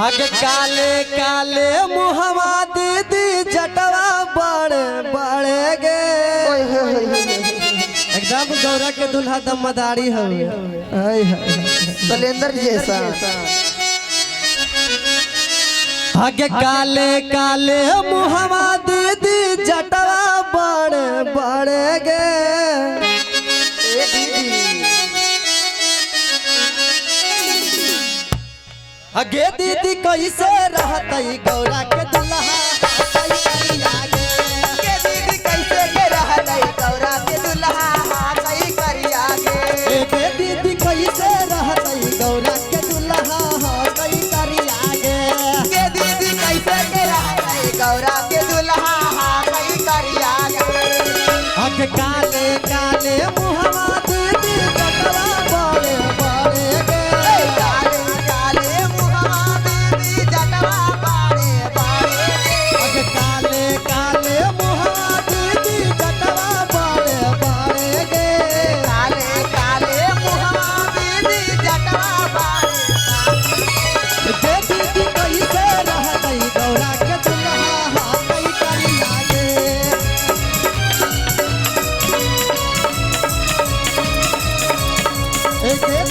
आगे काले काले मुहवा दीदी जटवा बड़े बड़े गे एकदम गौरा के दुल्हा दमदारी हो सलेंदर जैसा। आगे काले काले मुहवा दीदी जटवा बड़े बड़े गे आगे दीदी कैसे रहतई गौरा के दुल्हा दीदी कैसे के रहतई गौरा के दुल्हा कई करिया गे। दीदी कैसे रहतई गौरा के दुल्हा कई करिया गे। दीदी कैसे के रहतई गौरा के दुल्हा कई करिया गे। आगे काले काले मुहवा दीदी जटवा बड़े बड़े गे काले काले मुहवा दीदी जटवा बड़े बड़े गे। आगे काले काले मुहवा दीदी जटवा बड़े बड़े गे काले काले मुहवा दीदी जटवा बड़े दीदी कैसे रहतई गौरा के दुल्हा कई करिया गे।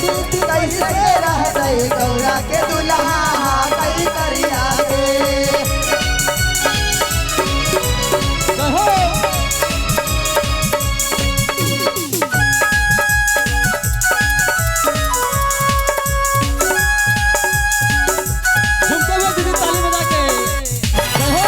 दीदी कैसे के रहतई गौरा के दुल्हा कई करिया गे। कहो झुमते हुए दीदी ताली बजा के कहो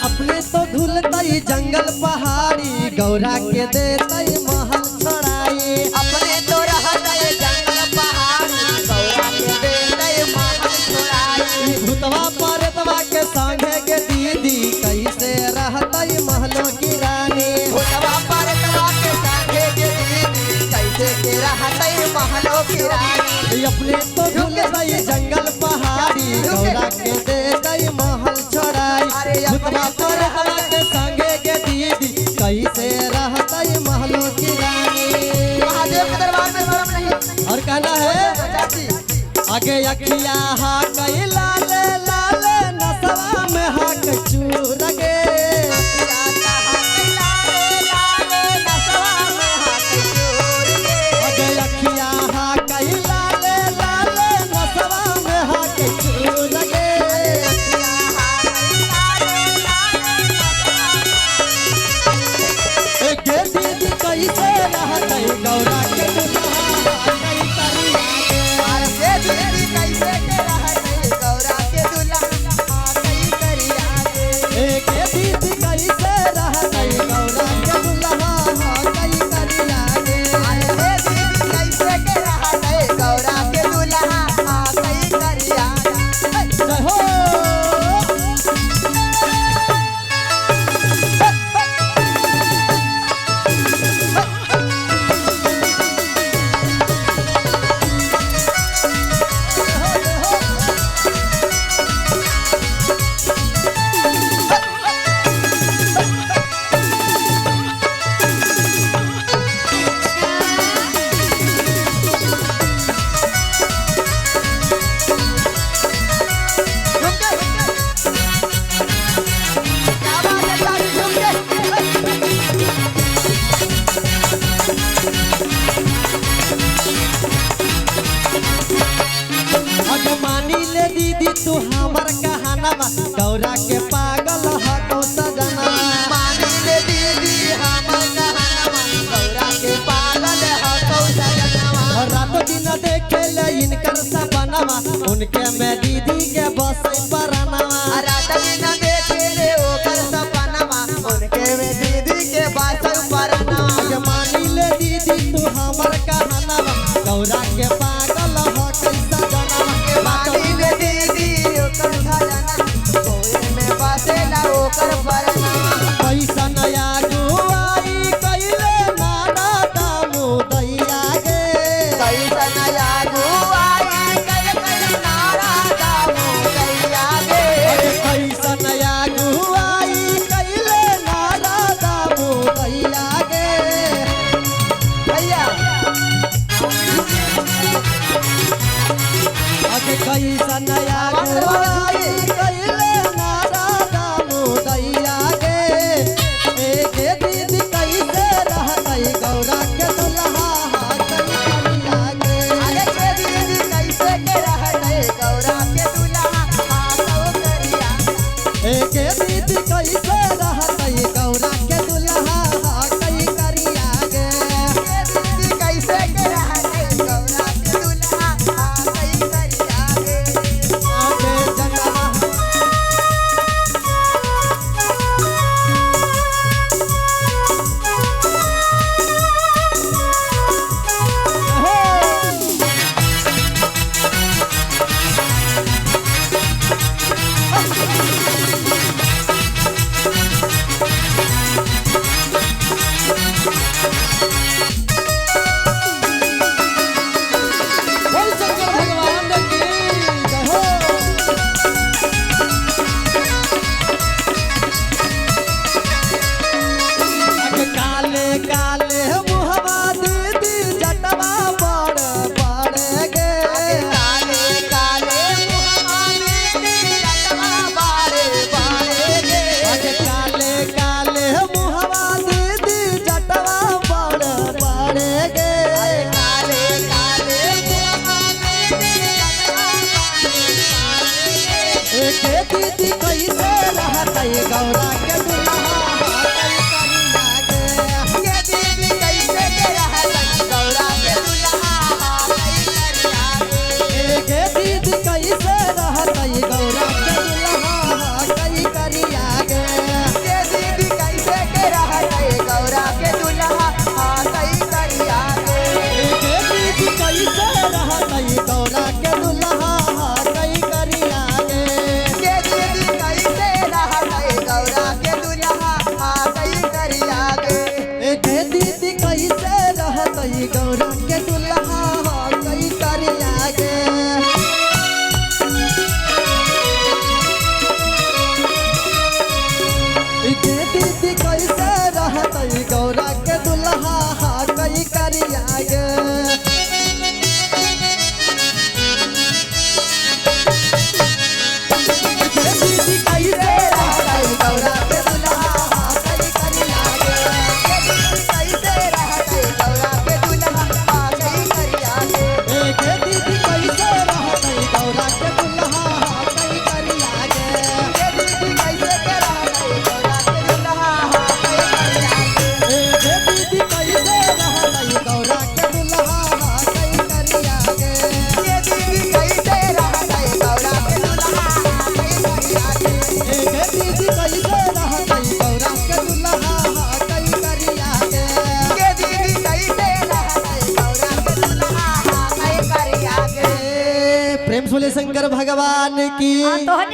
अपने तो धुलतई जंगल पहाड़ी गौरा के देतई महल छड़ाई अपने तो रहतई जंगल पहाड़ी गौरा के देतई महल छुड़ाई। भूतवा परतवा के संगे के दीदी कैसे रहतई महलों की रानी। भूतवा परतवा के संगे के दीदी कैसे के रहतई महलों की रानी। अपने तो धुलतई जंगल पहाड़ी गौरा के देतई महल छड़ाई भूतवा परतवा के संगे के दीदी कैसे रहतई महलों की रानी। महादेव के दरबार में शर्म नहीं। और कहना है चाची आगे अखिया हा कई लाल लाल नसवा में हा चूर गे आगे अखिया हा कई लाल लाल नसवा में हा चूर गे गे दीदी कैसे रहतई गौरा के दुल्हा कई करिया गे। के दीदी कैसे रहतई गौरा के दुल्हा कई करिया गे। जय हो अगे मानी ले दीदी तू हमर कहानवा गौरा के पागल हको सजना। रातों दिन देखे ले इनकर सपनवा उनके में दीदी के बसई परनवा। अगे मानी ले दीदी तू हमर कहानवा गौरा के पागल हको सजना। ओकर पैसा नया गुआ गौरा के दुल्हा कई करिया गे दीदी कैसे रहतई गौरा के दुल्हा कई करिया गे कैसे रहतई गौरा के दुल्हा कई करिया गे के दीदी कैसे रहतई गौरा के दुल्हा कई करिया गे दीदी कैसे रहतई गौरा के दुल्हा कई करिया गे के दीदी कैसे रहतई गौरा के दुल्हा कई करिया गे दीदी कैसे रहतई गौरा के दुल्हा कई करिया गे के दीदी कैसे रहतई गौरा के दुल्हा कई करिया गे दीदी कैसे रहतई गौरा के दुल्हा कई करिया गे प्रेम सुले शंकर भगवान की तोहरे